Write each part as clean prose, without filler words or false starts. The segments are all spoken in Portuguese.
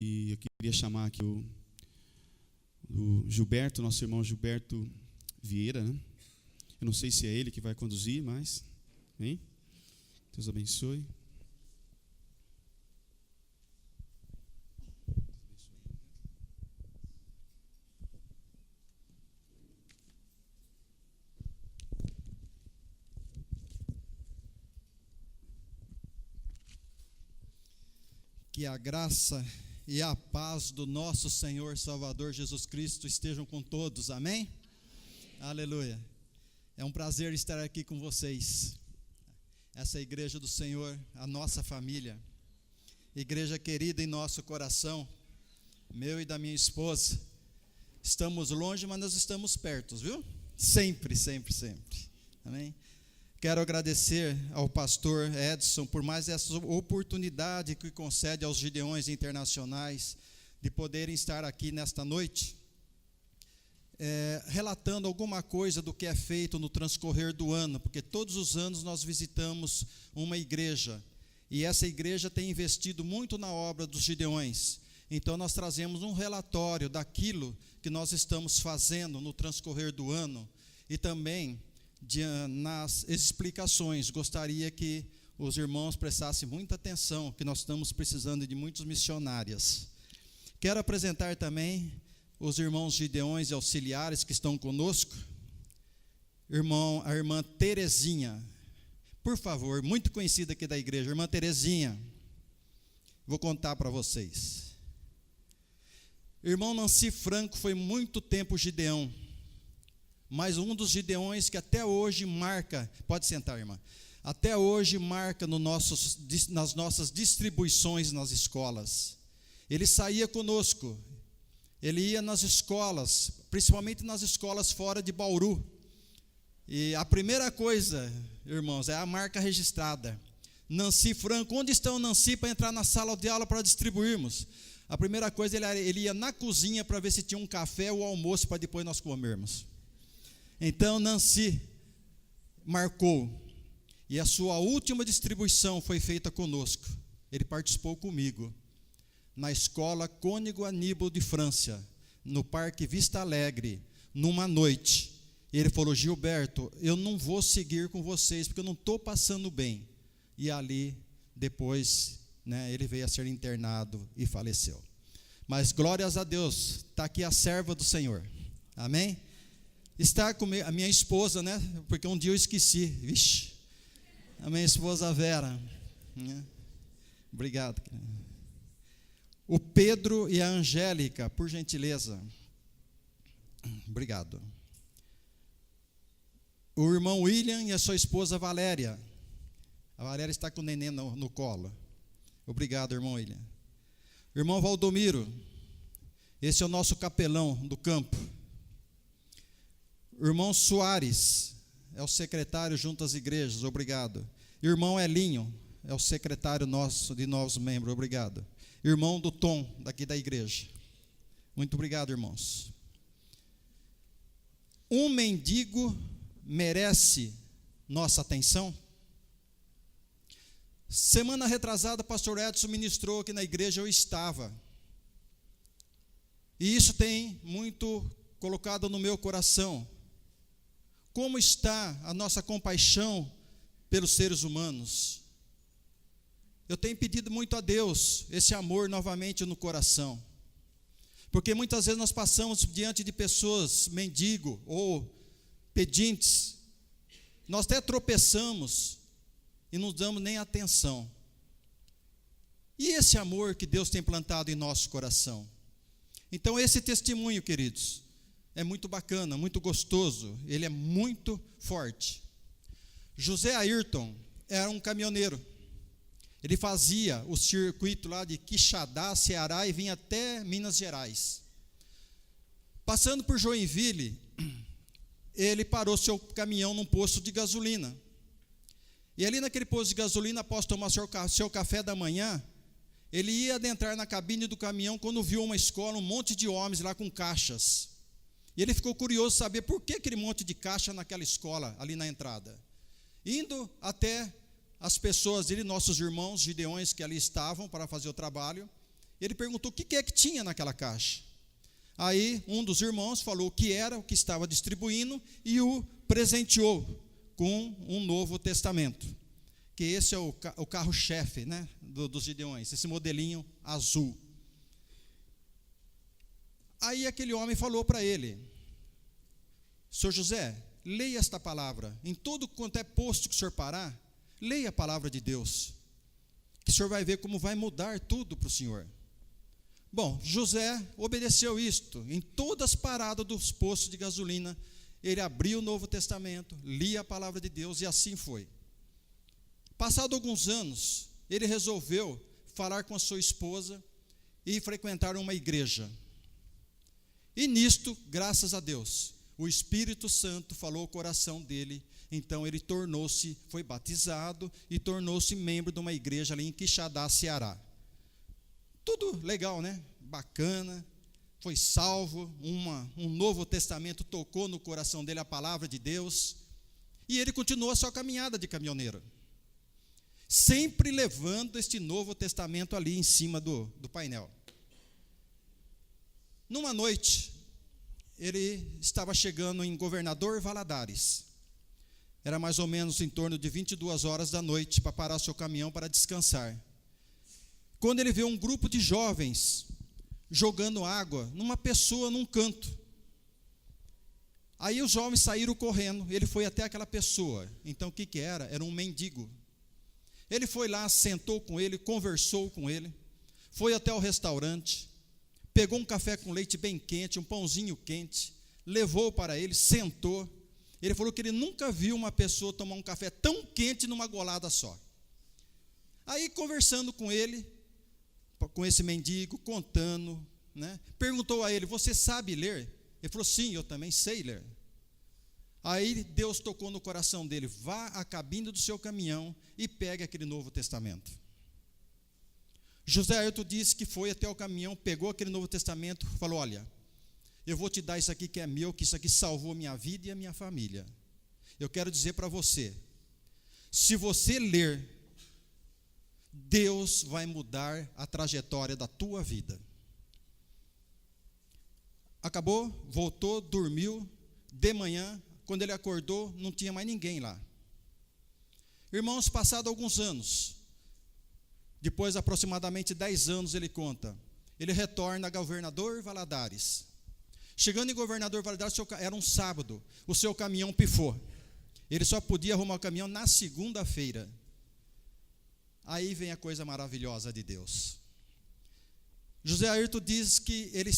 E eu queria chamar aqui o Gilberto, nosso irmão Gilberto Vieira, né? Eu não sei se é ele que vai conduzir, mas, hein? Deus abençoe. Que a graça e a paz do nosso Senhor Salvador Jesus Cristo estejam com todos, amém? Aleluia. É um prazer estar aqui com vocês. Essa igreja do Senhor, a nossa família, igreja querida em nosso coração, meu e da minha esposa. Estamos longe, mas nós estamos perto, viu? Sempre, sempre, sempre. Amém? Quero agradecer ao pastor Edson por mais essa oportunidade que concede aos Gideões Internacionais de poderem estar aqui nesta noite, relatando alguma coisa do que é feito no transcorrer do ano, porque todos os anos nós visitamos uma igreja, e essa igreja tem investido muito na obra dos Gideões. Então nós trazemos um relatório daquilo que nós estamos fazendo no transcorrer do ano, e também nas explicações. Gostaria que os irmãos prestassem muita atenção, que nós estamos precisando de muitos missionários. Quero apresentar também os irmãos Gideões e auxiliares que estão conosco. A irmã Terezinha, por favor, muito conhecida aqui da igreja, irmã Terezinha, vou contar para vocês. Irmão Nancy Franco foi muito tempo Gideão, mas um dos Gideões que até hoje marca, pode sentar, irmã, até hoje marca nas nossas distribuições nas escolas. Ele saía conosco, ele ia nas escolas, principalmente nas escolas fora de Bauru, e a primeira coisa, irmãos, é a marca registrada, Nancy Franco. Onde está o Nancy para entrar na sala de aula para distribuirmos? A primeira coisa, ele ia na cozinha para ver se tinha um café ou almoço para depois nós comermos. Então Nancy marcou, e a sua última distribuição foi feita conosco. Ele participou comigo na escola Cônigo Aníbal de França, no Parque Vista Alegre, numa noite. Ele falou: Gilberto, eu não vou seguir com vocês, porque eu não estou passando bem. E ali, depois, ele veio a ser internado e faleceu. Mas glórias a Deus, está aqui a serva do Senhor, amém? Está com a minha esposa, porque um dia eu esqueci, vixe, a minha esposa Vera, obrigado. O Pedro e a Angélica, por gentileza, obrigado. O irmão William e a sua esposa Valéria, a Valéria está com o neném no colo, obrigado, irmão William. Irmão Valdomiro, esse é o nosso capelão do campo. Irmão Soares, é o secretário junto às igrejas, obrigado. Irmão Elinho, é o secretário nosso, de novos membros, obrigado. Irmão do Tom, daqui da igreja, muito obrigado, irmãos. Um mendigo merece nossa atenção? Semana retrasada, pastor Edson ministrou aqui na igreja, eu estava. E isso tem muito colocado no meu coração. Como está a nossa compaixão pelos seres humanos? Eu tenho pedido muito a Deus esse amor novamente no coração, porque muitas vezes nós passamos diante de pessoas, mendigo ou pedintes, nós até tropeçamos e não damos nem atenção. E esse amor que Deus tem plantado em nosso coração? Então esse testemunho, queridos, é muito bacana, muito gostoso, ele é muito forte. José Ayrton era um caminhoneiro, ele fazia o circuito lá de Quixadá, Ceará, e vinha até Minas Gerais. Passando por Joinville, ele parou seu caminhão num posto de gasolina, e ali naquele posto de gasolina, após tomar seu café da manhã, ele ia adentrar na cabine do caminhão, quando viu uma escola, um monte de homens lá com caixas. E ele ficou curioso saber por que aquele monte de caixa naquela escola, ali na entrada. Indo até as pessoas dele, nossos irmãos Gideões que ali estavam para fazer o trabalho, Ele perguntou o que é que tinha naquela caixa. Aí um dos irmãos falou o que era, o que estava distribuindo, e o presenteou com um Novo Testamento, que esse é o carro-chefe, né, dos Gideões, esse modelinho azul. Aí aquele homem falou para ele: Senhor José, leia esta palavra, em todo quanto é posto que o senhor parar, leia a palavra de Deus, que o senhor vai ver como vai mudar tudo para o senhor. Bom, José obedeceu isto. Em todas as paradas dos postos de gasolina, ele abriu o Novo Testamento, lia a palavra de Deus, e assim foi. Passado alguns anos, ele resolveu falar com a sua esposa e frequentar uma igreja. E nisto, graças a Deus, o Espírito Santo falou ao coração dele. Então ele foi batizado e tornou-se membro de uma igreja ali em Quixadá, Ceará. Tudo legal, né? Bacana. Foi salvo, um Novo Testamento tocou no coração dele a palavra de Deus. E ele continuou a sua caminhada de caminhoneiro, sempre levando este Novo Testamento ali em cima do painel. Numa noite, ele estava chegando em Governador Valadares. Era mais ou menos em torno de 22 horas da noite, para parar seu caminhão para descansar. Quando ele viu um grupo de jovens jogando água numa pessoa num canto. Aí os jovens saíram correndo, ele foi até aquela pessoa. Então o que era? Era um mendigo. Ele foi lá, sentou com ele, conversou com ele, foi até o restaurante, pegou um café com leite bem quente, um pãozinho quente, levou para ele, sentou. Ele falou que ele nunca viu uma pessoa tomar um café tão quente numa golada só. Aí, conversando com ele, com esse mendigo, contando, né, perguntou a ele: você sabe ler? Ele falou: sim, eu também sei ler. Aí Deus tocou no coração dele: vá à cabine do seu caminhão e pegue aquele Novo Testamento. José Ayrton disse que foi até o caminhão, pegou aquele Novo Testamento, falou: olha, eu vou te dar isso aqui que é meu, que isso aqui salvou a minha vida e a minha família. Eu quero dizer para você, se você ler, Deus vai mudar a trajetória da tua vida. Acabou, voltou, dormiu. De manhã, quando ele acordou, não tinha mais ninguém lá. Irmãos, passado alguns anos, depois de aproximadamente 10 anos, ele conta, ele retorna a Governador Valadares. Chegando em Governador Valadares, era um sábado, o seu caminhão pifou. Ele só podia arrumar o caminhão na segunda-feira. Aí vem a coisa maravilhosa de Deus. José Ayrton diz que ele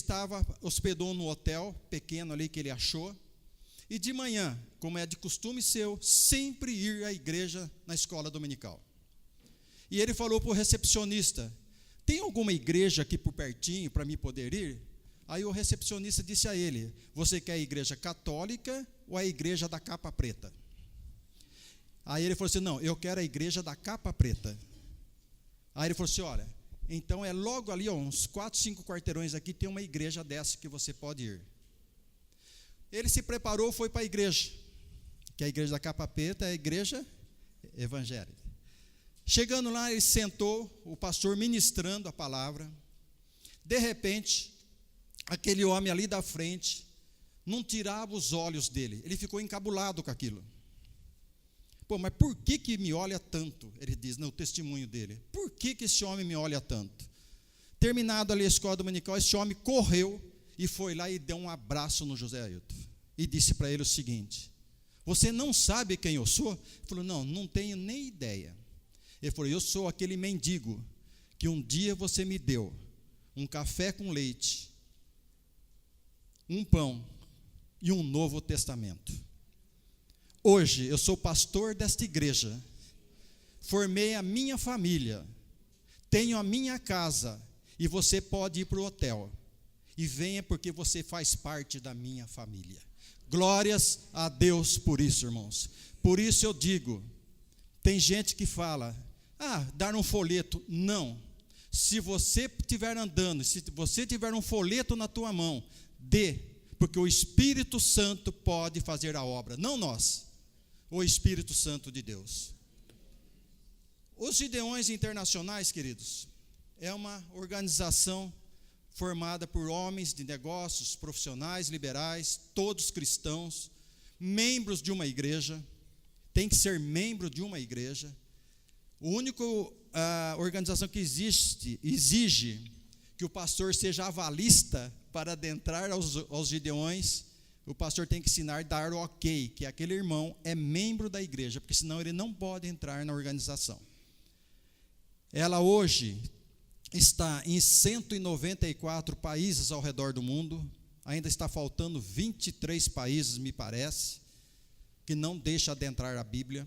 hospedou no hotel pequeno ali que ele achou, e de manhã, como é de costume seu, sempre ir à igreja na escola dominical. E ele falou para o recepcionista: tem alguma igreja aqui por pertinho para mim poder ir? Aí o recepcionista disse a ele: você quer a igreja católica ou a igreja da capa preta? Aí ele falou assim: não, eu quero a igreja da capa preta. Aí ele falou assim: olha, então é logo ali, uns 4, 5 quarteirões aqui, tem uma igreja dessa que você pode ir. Ele se preparou, foi para a igreja, que a igreja da capa preta é a igreja evangélica. Chegando lá, ele sentou, o pastor ministrando a palavra. De repente, aquele homem ali da frente não tirava os olhos dele, ele ficou encabulado com aquilo. Pô, mas por que me olha tanto? Ele diz no testemunho dele: por que esse homem me olha tanto? Terminado ali a escola dominical, esse homem correu e foi lá e deu um abraço no José Ayrton e disse para ele o seguinte: você não sabe quem eu sou? Ele falou: não tenho nem ideia. Ele falou: eu sou aquele mendigo que um dia você me deu um café com leite, um pão e um Novo Testamento. Hoje eu sou pastor desta igreja, formei a minha família, tenho a minha casa, e você pode ir para o hotel, e venha porque você faz parte da minha família. Glórias a Deus por isso, irmãos. Por isso eu digo, tem gente que fala: dar um folheto. Não, se você estiver andando, se você tiver um folheto na tua mão, dê, porque o Espírito Santo pode fazer a obra, não nós, o Espírito Santo de Deus. Os Gideões internacionais, queridos, é uma organização formada por homens de negócios, profissionais, liberais, todos cristãos, membros de uma igreja, tem que ser membro de uma igreja. A única organização que exige que o pastor seja avalista para adentrar aos Gideões, o pastor tem que ensinar, dar o ok, que aquele irmão é membro da igreja, porque senão ele não pode entrar na organização. Ela hoje está em 194 países ao redor do mundo, ainda está faltando 23 países, me parece, que não deixa adentrar a Bíblia.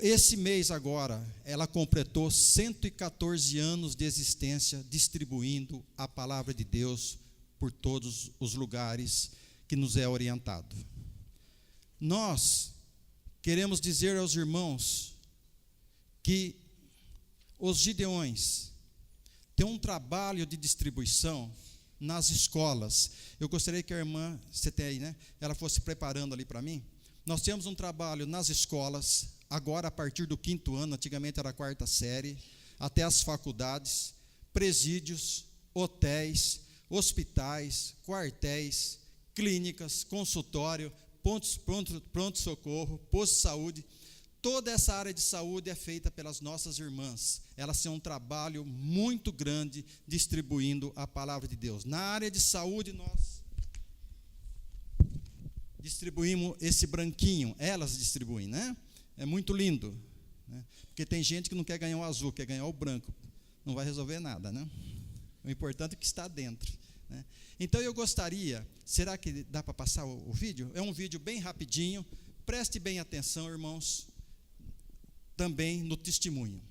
Esse mês agora, ela completou 114 anos de existência, distribuindo a palavra de Deus por todos os lugares que nos é orientado. Nós queremos dizer aos irmãos que os Gideões têm um trabalho de distribuição nas escolas. Eu gostaria que a irmã, você tem aí, né? Ela fosse preparando ali para mim. Nós temos um trabalho nas escolas, agora a partir do 5º ano, antigamente era a 4ª série, até as faculdades, presídios, hotéis, hospitais, quartéis, clínicas, consultório, pronto-socorro, posto de saúde. Toda essa área de saúde é feita pelas nossas irmãs. Elas têm um trabalho muito grande distribuindo a palavra de Deus. Na área de saúde, nós distribuímos esse branquinho. Elas distribuem, né? É muito lindo, né? Porque tem gente que não quer ganhar o azul, quer ganhar o branco. Não vai resolver nada, né? O importante é que está dentro, né? Então eu gostaria, será que dá para passar o vídeo? É um vídeo bem rapidinho, preste bem atenção, irmãos, também no testemunho.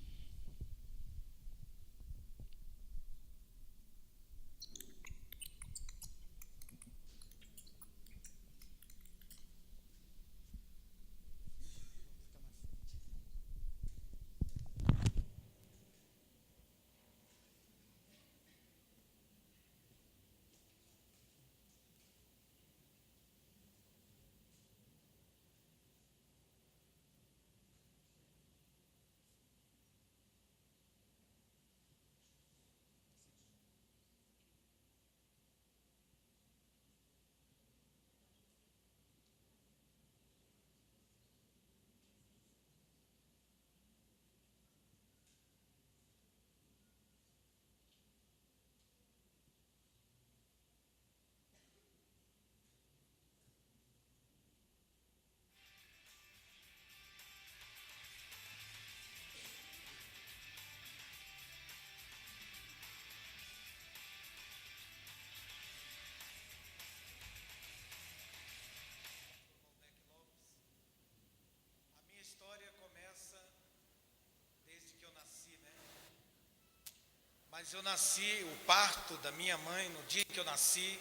Mas eu nasci, o parto da minha mãe, no dia que eu nasci,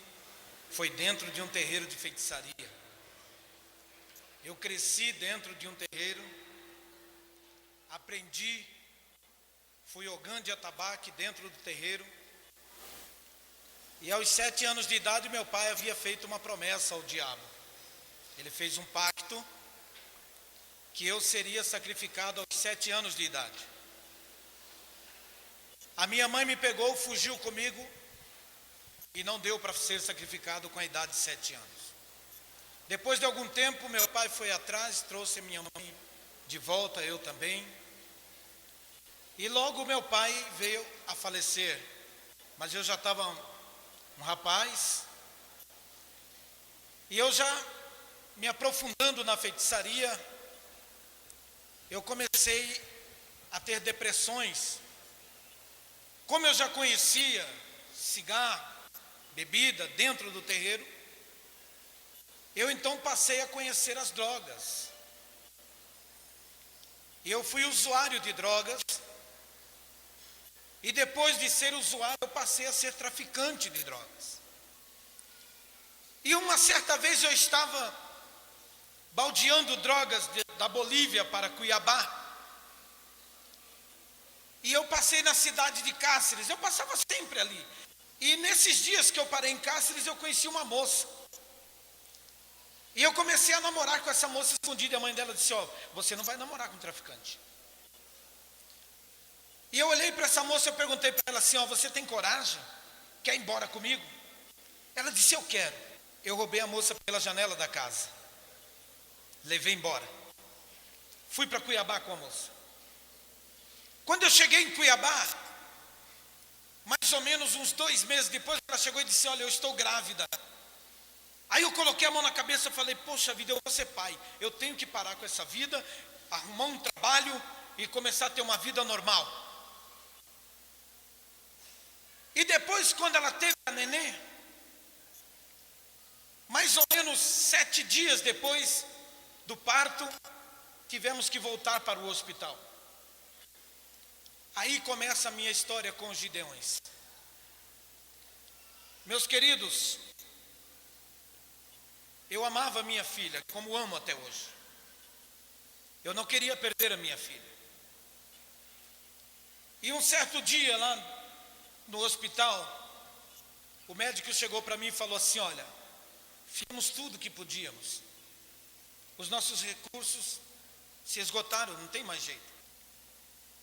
foi dentro de um terreiro de feitiçaria. Eu cresci dentro de um terreiro, aprendi, fui ogã de atabaque dentro do terreiro. E aos 7 anos de idade, meu pai havia feito uma promessa ao diabo. Ele fez um pacto que eu seria sacrificado aos 7 anos de idade. A minha mãe me pegou, fugiu comigo e não deu para ser sacrificado com a idade de 7 anos. Depois de algum tempo, meu pai foi atrás, trouxe minha mãe de volta, eu também. E logo meu pai veio a falecer, mas eu já estava um rapaz. E eu já me aprofundando na feitiçaria, eu comecei a ter depressões. Como eu já conhecia cigarro, bebida dentro do terreiro, eu então passei a conhecer as drogas. Eu fui usuário de drogas, e depois de ser usuário, eu passei a ser traficante de drogas. E uma certa vez eu estava baldeando drogas da Bolívia para Cuiabá, e eu passei na cidade de Cáceres, eu passava sempre ali. E nesses dias que eu parei em Cáceres, eu conheci uma moça. E eu comecei a namorar com essa moça escondida, e a mãe dela disse, ó, você não vai namorar com um traficante. E eu olhei para essa moça e perguntei para ela assim, ó, você tem coragem? Quer ir embora comigo? Ela disse, eu quero. Eu roubei a moça pela janela da casa. Levei embora. Fui para Cuiabá com a moça. Quando eu cheguei em Cuiabá, mais ou menos uns 2 meses depois, ela chegou e disse, olha, eu estou grávida. Aí eu coloquei a mão na cabeça e falei, poxa vida, eu vou ser pai. Eu tenho que parar com essa vida, arrumar um trabalho e começar a ter uma vida normal. E depois, quando ela teve a nenê, mais ou menos 7 dias depois do parto, tivemos que voltar para o hospital. Aí começa a minha história com os Gideões. Meus queridos, eu amava a minha filha, como amo até hoje. Eu não queria perder a minha filha. E um certo dia lá no hospital, o médico chegou para mim e falou assim, olha, fizemos tudo que podíamos. Os nossos recursos se esgotaram, não tem mais jeito.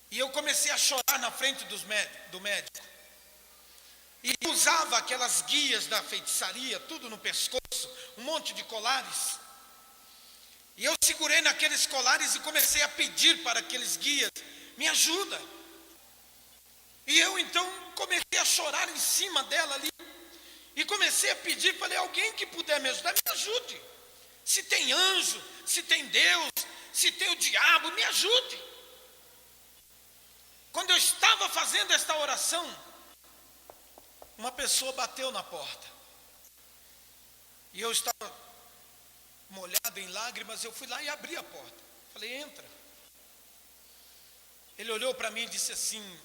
E eu comecei a chorar na frente do médico. E usava aquelas guias da feitiçaria, tudo no pescoço, um monte de colares. E eu segurei naqueles colares e comecei a pedir para aqueles guias, me ajuda. E eu então comecei a chorar em cima dela ali. E comecei a pedir, falei, alguém que puder me ajudar, me ajude. Se tem anjo, se tem Deus, se tem o diabo, me ajude. Quando eu estava fazendo esta oração, uma pessoa bateu na porta. E eu estava molhado em lágrimas, eu fui lá e abri a porta. Falei, entra. Ele olhou para mim e disse assim,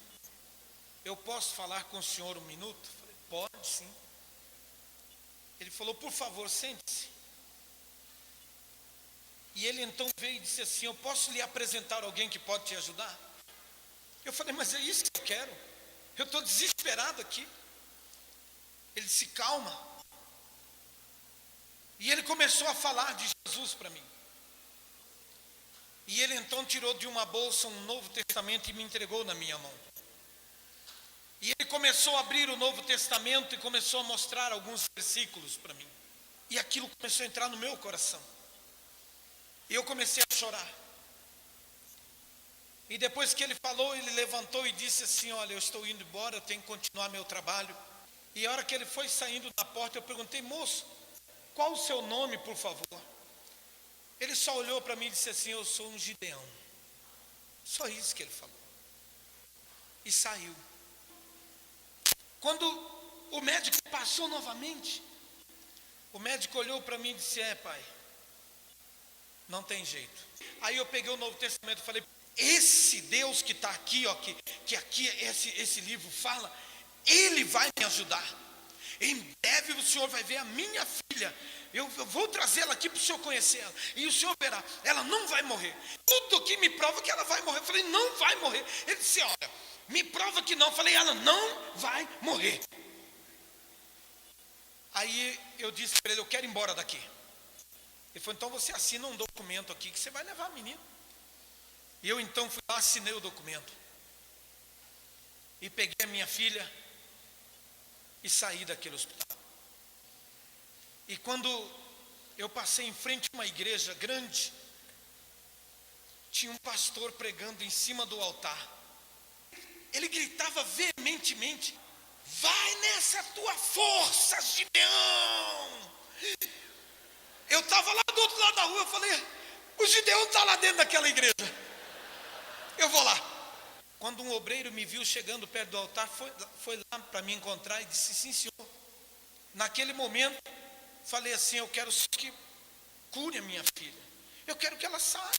eu posso falar com o senhor 1 minuto? Falei, pode sim. Ele falou, por favor, sente-se. E ele então veio e disse assim, eu posso lhe apresentar alguém que pode te ajudar? Eu falei, mas é isso que eu quero. Eu estou desesperado aqui. Ele disse, calma. E ele começou a falar de Jesus para mim. E ele então tirou de uma bolsa um Novo Testamento e me entregou na minha mão. E ele começou a abrir o Novo Testamento e começou a mostrar alguns versículos para mim. E aquilo começou a entrar no meu coração. E eu comecei a chorar. E depois que ele falou, ele levantou e disse assim, olha, eu estou indo embora, eu tenho que continuar meu trabalho. E a hora que ele foi saindo da porta, eu perguntei, moço, qual o seu nome, por favor? Ele só olhou para mim e disse assim, eu sou um Gideão. Só isso que ele falou. E saiu. Quando o médico passou novamente, o médico olhou para mim e disse, pai, não tem jeito. Aí eu peguei o Novo Testamento e falei, esse Deus que está aqui, ó, que aqui esse livro fala, Ele vai me ajudar. Em breve o senhor vai ver a minha filha. Eu vou trazê-la aqui para o senhor conhecê-la. E o senhor verá, ela não vai morrer. Tudo que me prova que ela vai morrer. Eu falei, não vai morrer. Ele disse, olha, me prova que não. Eu falei, ela não vai morrer. Aí eu disse para ele, eu quero ir embora daqui. Ele falou, então você assina um documento aqui que você vai levar a menina. E eu então fui lá, assinei o documento. E peguei a minha filha e saí daquele hospital. E quando eu passei em frente a uma igreja grande, tinha um pastor pregando em cima do altar. Ele gritava veementemente, vai nessa tua força, Gideão. Eu estava lá do outro lado da rua, eu falei, o Gideão está lá dentro daquela igreja. Eu vou lá. Quando um obreiro me viu chegando perto do altar, foi lá para me encontrar e disse, sim senhor. Naquele momento, falei assim, eu quero que cure a minha filha. Eu quero que ela saia.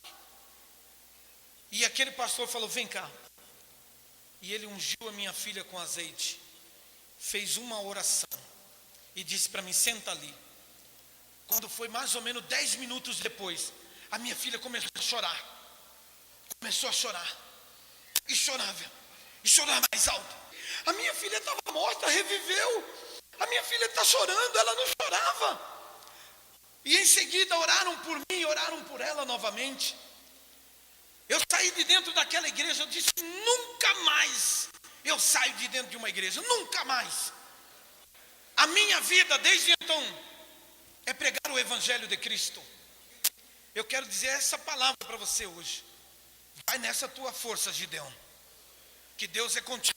E aquele pastor falou, vem cá. E ele ungiu a minha filha com azeite. Fez uma oração. E disse para mim, senta ali. Quando foi mais ou menos 10 minutos depois, a minha filha começou a chorar. Começou a chorar. E chorava mais alto. A minha filha estava morta, reviveu. A minha filha está chorando, ela não chorava. E em seguida oraram por mim, oraram por ela novamente. Eu saí de dentro daquela igreja, eu disse, nunca mais eu saio de dentro de uma igreja, nunca mais. A minha vida desde então é pregar o evangelho de Cristo. Eu quero dizer essa palavra para você hoje. Vai nessa tua força, Gideão, que Deus é contigo.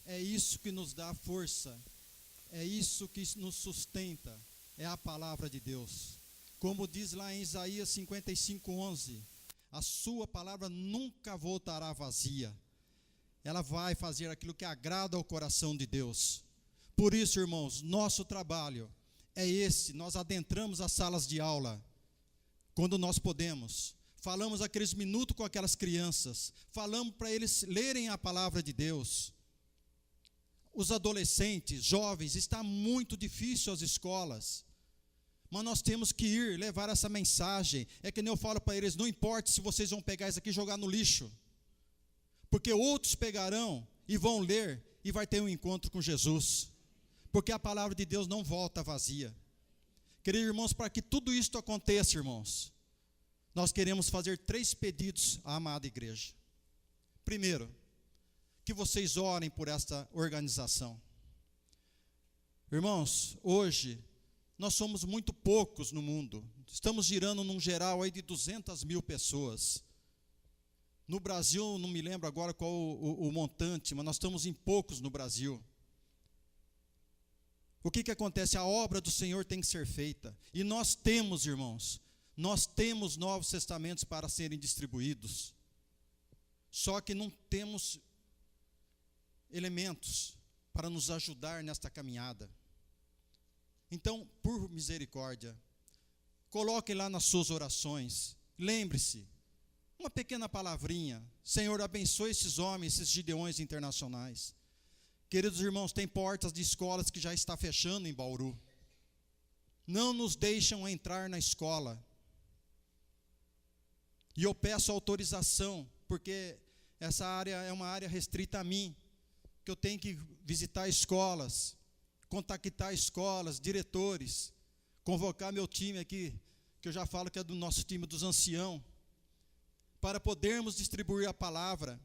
É isso que nos dá força, é isso que nos sustenta, é a palavra de Deus. Como diz lá em Isaías 55:11, a sua palavra nunca voltará vazia. Ela vai fazer aquilo que agrada ao coração de Deus. Por isso, irmãos, nosso trabalho é esse. Nós adentramos as salas de aula quando nós podemos. Falamos aqueles minutos com aquelas crianças. Falamos para eles lerem a palavra de Deus. Os adolescentes, jovens, está muito difícil as escolas. Mas nós temos que ir levar essa mensagem. É que nem eu falo para eles, não importa se vocês vão pegar isso aqui e jogar no lixo. Porque outros pegarão e vão ler e vai ter um encontro com Jesus. Porque a palavra de Deus não volta vazia. Queridos irmãos, para que tudo isso aconteça, irmãos, nós queremos fazer 3 pedidos à amada igreja. Primeiro, que vocês orem por esta organização. Irmãos, hoje nós somos muito poucos no mundo. Estamos girando num geral aí de 200 mil pessoas. No Brasil, não me lembro agora qual o montante, mas nós estamos em poucos no Brasil. O que acontece? A obra do Senhor tem que ser feita. E nós temos, irmãos, nós temos Novos Testamentos para serem distribuídos. Só que não temos elementos para nos ajudar nesta caminhada. Então, por misericórdia, coloquem lá nas suas orações, lembre-se, uma pequena palavrinha, Senhor, abençoe esses homens, esses Gideões internacionais. Queridos irmãos, tem portas de escolas que já está fechando em Bauru. Não nos deixam entrar na escola. E eu peço autorização, porque essa área é uma área restrita a mim, que eu tenho que visitar escolas, contactar escolas, diretores, convocar meu time aqui, que eu já falo que é do nosso time dos anciãos, para podermos distribuir a palavra.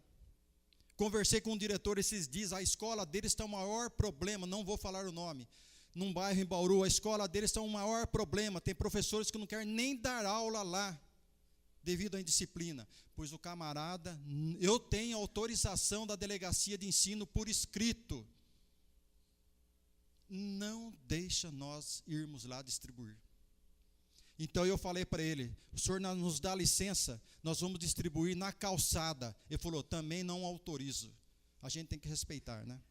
Conversei com um diretor esses dias, a escola deles está o maior problema, não vou falar o nome, num bairro em Bauru, a escola deles está o maior problema, tem professores que não querem nem dar aula lá, devido à indisciplina, pois o camarada, eu tenho autorização da delegacia de ensino por escrito, não deixa nós irmos lá distribuir. Então eu falei para ele, o senhor nos dá licença, nós vamos distribuir na calçada. Ele falou, também não autorizo. A gente tem que respeitar, né?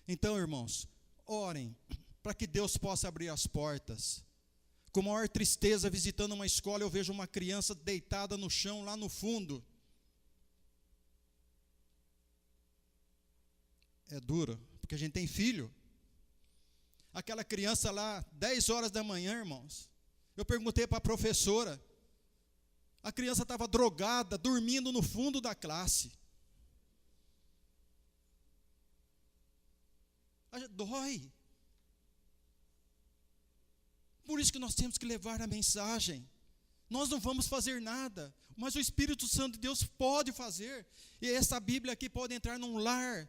Então, irmãos, orem para que Deus possa abrir as portas. Com maior tristeza, visitando uma escola, eu vejo uma criança deitada no chão, lá no fundo. É duro, porque a gente tem filho. Aquela criança lá, 10 horas da manhã, irmãos, eu perguntei para a professora, a criança estava drogada, dormindo no fundo da classe. Dói. Por isso que nós temos que levar a mensagem. Nós não vamos fazer nada, mas o Espírito Santo de Deus pode fazer. E essa Bíblia aqui pode entrar num lar.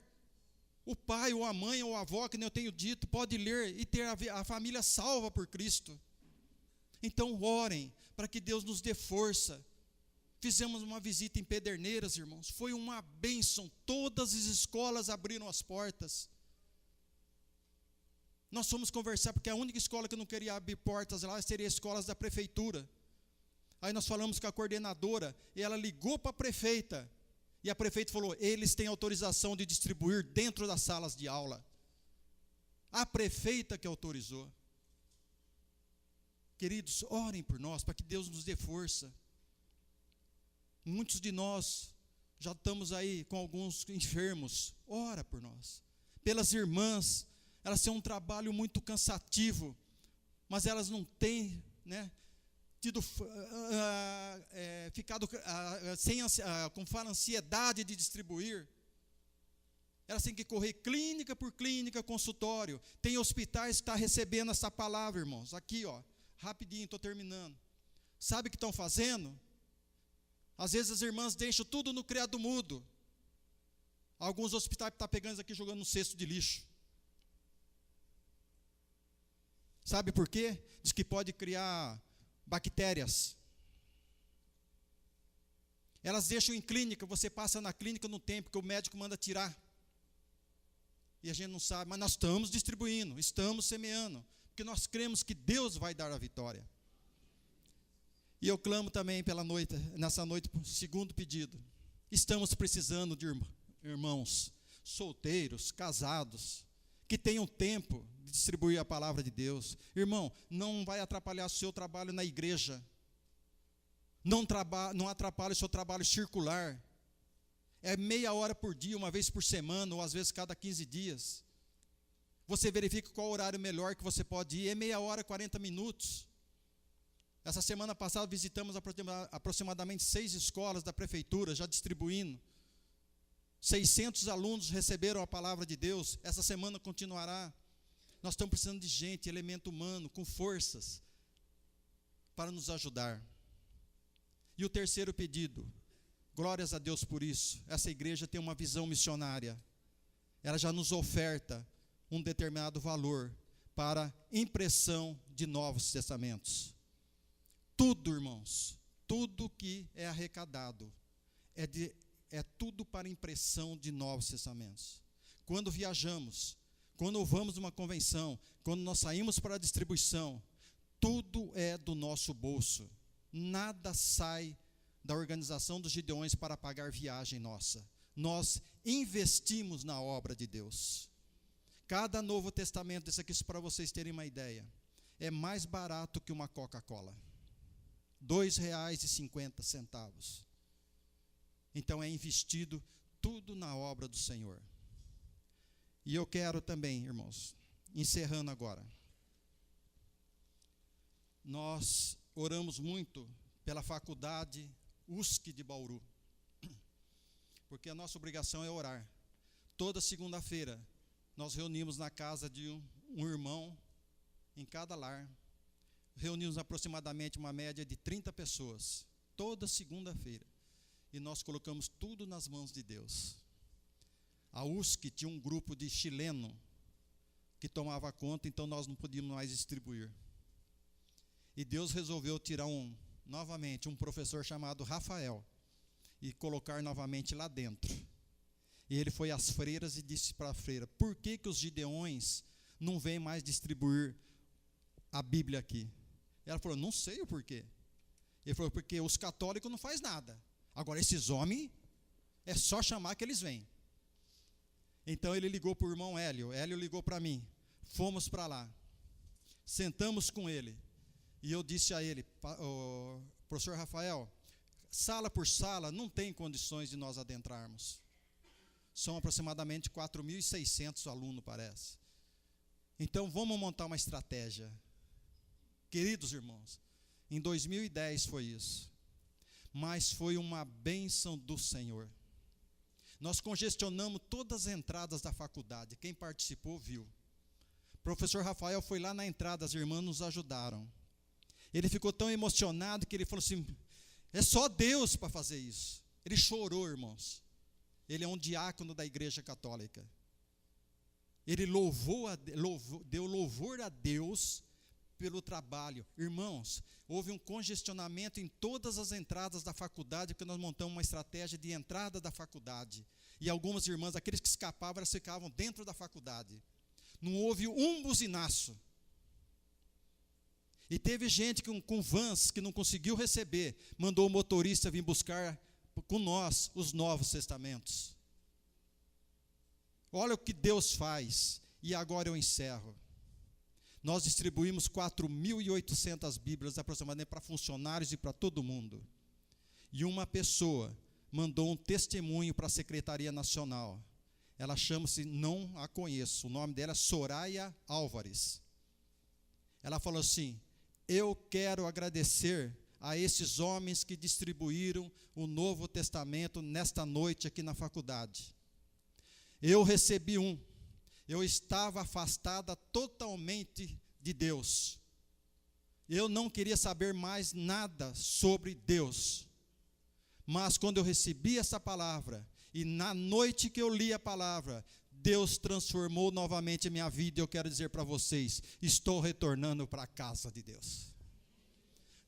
O pai, ou a mãe, ou a avó, que nem eu tenho dito, pode ler e ter a família salva por Cristo. Então orem, para que Deus nos dê força. Fizemos uma visita em Pederneiras, irmãos, foi uma bênção, todas as escolas abriram as portas. Nós fomos conversar, porque a única escola que não queria abrir portas lá seria as escolas da prefeitura. Aí nós falamos com a coordenadora, e ela ligou para a prefeita, e a prefeita falou, eles têm autorização de distribuir dentro das salas de aula. A prefeita que autorizou. Queridos, orem por nós, para que Deus nos dê força. Muitos de nós já estamos aí com alguns enfermos. Ora por nós. Pelas irmãs, elas têm um trabalho muito cansativo, mas elas não têm, ficado sem, como fala, ansiedade de distribuir. Elas têm que correr clínica por clínica, consultório. Tem hospitais que estão recebendo essa palavra, irmãos. Aqui, ó, rapidinho, estou terminando. Sabe o que estão fazendo? Às vezes as irmãs deixam tudo no criado mudo. Alguns hospitais estão pegando isso aqui e jogando no cesto de lixo. Sabe por quê? Diz que pode criar bactérias. Elas deixam em clínica, você passa na clínica no tempo que o médico manda tirar. E a gente não sabe, mas nós estamos distribuindo, estamos semeando, porque nós cremos que Deus vai dar a vitória. E eu clamo também nessa noite, segundo pedido. Estamos precisando de irmãos solteiros, casados, que tenham tempo de distribuir a palavra de Deus. Irmão, não vai atrapalhar o seu trabalho na igreja. Não atrapalhe o seu trabalho circular. É meia hora por dia, uma vez por semana, ou às vezes cada 15 dias. Você verifica qual o horário melhor que você pode ir. É meia hora, 40 minutos. Essa semana passada visitamos aproximadamente 6 escolas da prefeitura, já distribuindo. 600 alunos receberam a palavra de Deus. Essa semana continuará. Nós estamos precisando de gente, elemento humano, com forças, para nos ajudar. E o terceiro pedido, glórias a Deus por isso, essa igreja tem uma visão missionária. Ela já nos oferta um determinado valor para impressão de Novos Testamentos. Tudo, irmãos, tudo que é arrecadado é tudo para impressão de Novos Testamentos. Quando viajamos, quando vamos numa convenção, quando nós saímos para a distribuição, tudo é do nosso bolso. Nada sai da organização dos Gideões para pagar viagem nossa. Nós investimos na obra de Deus. Cada Novo Testamento, isso aqui para vocês terem uma ideia, é mais barato que uma Coca-Cola. R$ 2,50. Então é investido tudo na obra do Senhor. E eu quero também, irmãos, encerrando agora, nós oramos muito pela faculdade USC de Bauru, porque a nossa obrigação é orar. Toda segunda-feira nós reunimos na casa de um irmão em cada lar. Reunimos aproximadamente uma média de 30 pessoas, toda segunda-feira. E nós colocamos tudo nas mãos de Deus. A USC tinha um grupo de chileno que tomava conta, então nós não podíamos mais distribuir. E Deus resolveu tirar novamente um professor chamado Rafael e colocar novamente lá dentro. E ele foi às freiras e disse para a freira: por que os gideões não vêm mais distribuir a Bíblia aqui? Ela falou: não sei o porquê. Ele falou: porque os católicos não fazem nada. Agora esses homens, é só chamar que eles vêm. Então ele ligou para o irmão Hélio ligou para mim. Fomos para lá, sentamos com ele. E eu disse a ele: professor Rafael, sala por sala não tem condições de nós adentrarmos. São aproximadamente 4.600 alunos, parece. Então vamos montar uma estratégia. Queridos irmãos, em 2010 foi isso. Mas foi uma bênção do Senhor. Nós congestionamos todas as entradas da faculdade. Quem participou viu. O professor Rafael foi lá na entrada, as irmãs nos ajudaram. Ele ficou tão emocionado que ele falou assim: é só Deus para fazer isso. Ele chorou, irmãos. Ele é um diácono da Igreja Católica. Ele deu louvor a Deus pelo trabalho. Irmãos, houve um congestionamento em todas as entradas da faculdade, porque nós montamos uma estratégia de entrada da faculdade. E algumas irmãs, aqueles que escapavam, elas ficavam dentro da faculdade. Não houve um buzinaço. E teve gente com vans que não conseguiu receber, mandou o motorista vir buscar com nós os Novos Testamentos. Olha o que Deus faz. E agora eu encerro. Nós distribuímos 4.800 Bíblias aproximadamente para funcionários e para todo mundo. E uma pessoa mandou um testemunho para a Secretaria Nacional. Ela chama-se, não a conheço, o nome dela é Soraya Álvares. Ela falou assim: eu quero agradecer a esses homens que distribuíram o Novo Testamento nesta noite aqui na faculdade. Eu recebi eu estava afastada totalmente de Deus. Eu não queria saber mais nada sobre Deus. Mas quando eu recebi essa palavra, e na noite que eu li a palavra, Deus transformou novamente a minha vida. E eu quero dizer para vocês, estou retornando para a casa de Deus.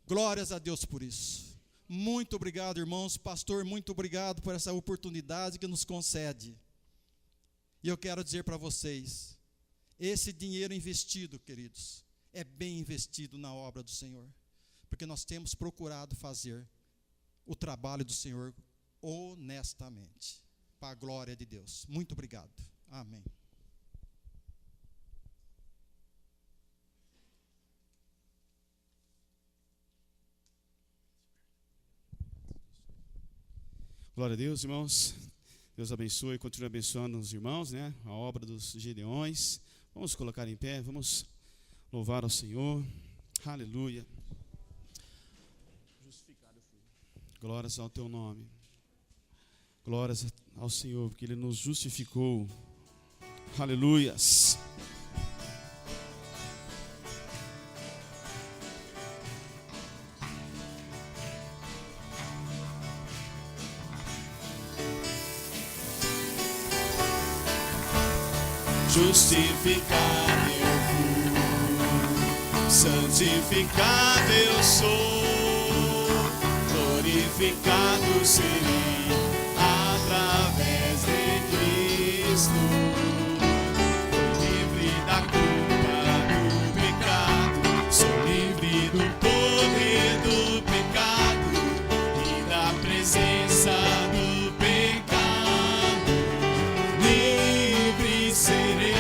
Glórias a Deus por isso. Muito obrigado, irmãos. Pastor, muito obrigado por essa oportunidade que nos concede. E eu quero dizer para vocês, esse dinheiro investido, queridos, é bem investido na obra do Senhor, porque nós temos procurado fazer o trabalho do Senhor honestamente, para a glória de Deus. Muito obrigado. Amém. Glória a Deus, irmãos. Deus abençoe e continue abençoando os irmãos, né? A obra dos Gideões. Vamos colocar em pé, vamos louvar ao Senhor. Aleluia. Glórias ao teu nome. Glórias ao Senhor, porque Ele nos justificou. Aleluias. Justificado eu fui, santificado eu sou, glorificado serei através de Cristo. Fui livre da culpa do pecado, sou livre do poder do pecado e da presença do pecado. Livre serei,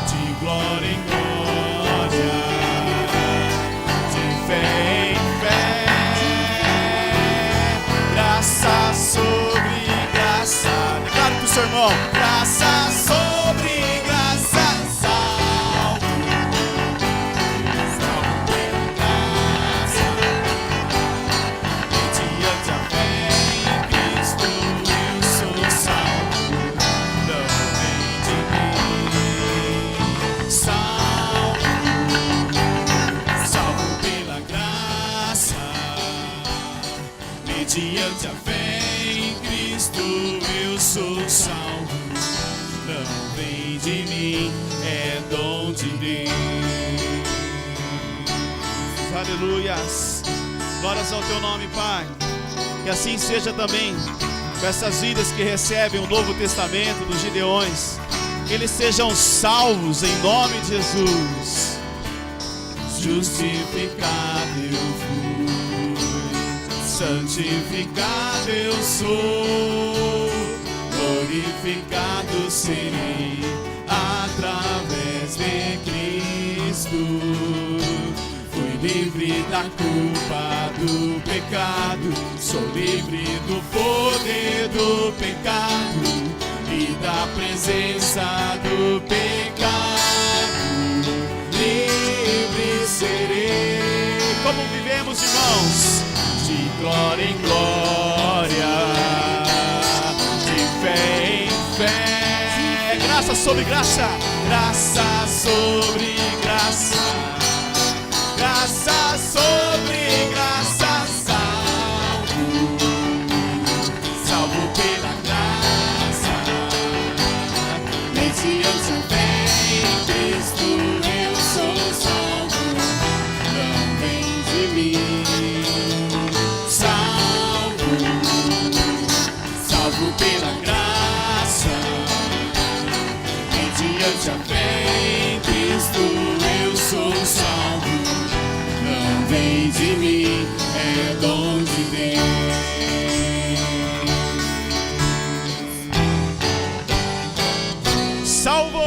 de glória em glória, de fé em fé, graça sobre graça. Declaro para o seu irmão: graça sobre graça, salvo pela graça, mediante a fé em Cristo eu sou salvo, não vem de mim. Salvo pela graça, mediante a fé em Cristo eu sou salvo, não vem de mim, é dom de Deus. Aleluias. Glórias ao teu nome, Pai. Que assim seja também com essas vidas que recebem o Novo Testamento dos Gideões. Que eles sejam salvos em nome de Jesus. Justificado eu fui, santificado eu sou, glorificado serei através de Cristo. Fui livre da culpa do pecado, sou livre do poder do pecado e da presença do pecado. Livre serei. Como vivemos, irmãos? De glória em glória, de fé em fé, Graça sobre graça. graça sobre graça, graça sobre graça, salvo pela graça, mediante a fé em Cristo eu sou salvo, não vem de mim. Salvo pela graça, mediante a fé em Cristo eu sou salvo, não vem de mim, é dom de Deus. Salvo.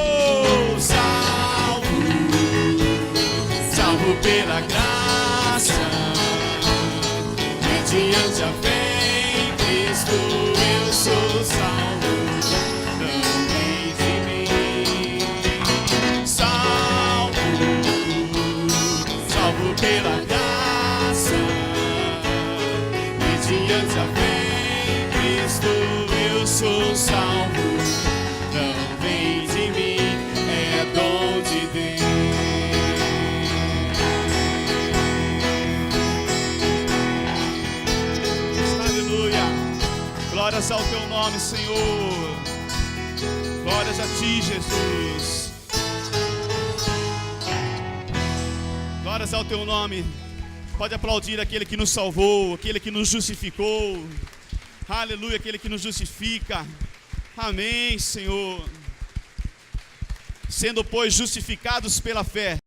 Salvo pela graça, mediante a fé em Cristo eu sou salvo, não vem de mim. Salvo pela graça, mediante a fé em Cristo eu sou salvo, não vem de mim, é dom de Deus. Aleluia. Glórias ao teu nome, Senhor. Glórias a ti, Jesus. Glórias ao teu nome. Pode aplaudir aquele que nos salvou, aquele que nos justificou. Aleluia, aquele que nos justifica. Amém, Senhor. Sendo, pois, justificados pela fé,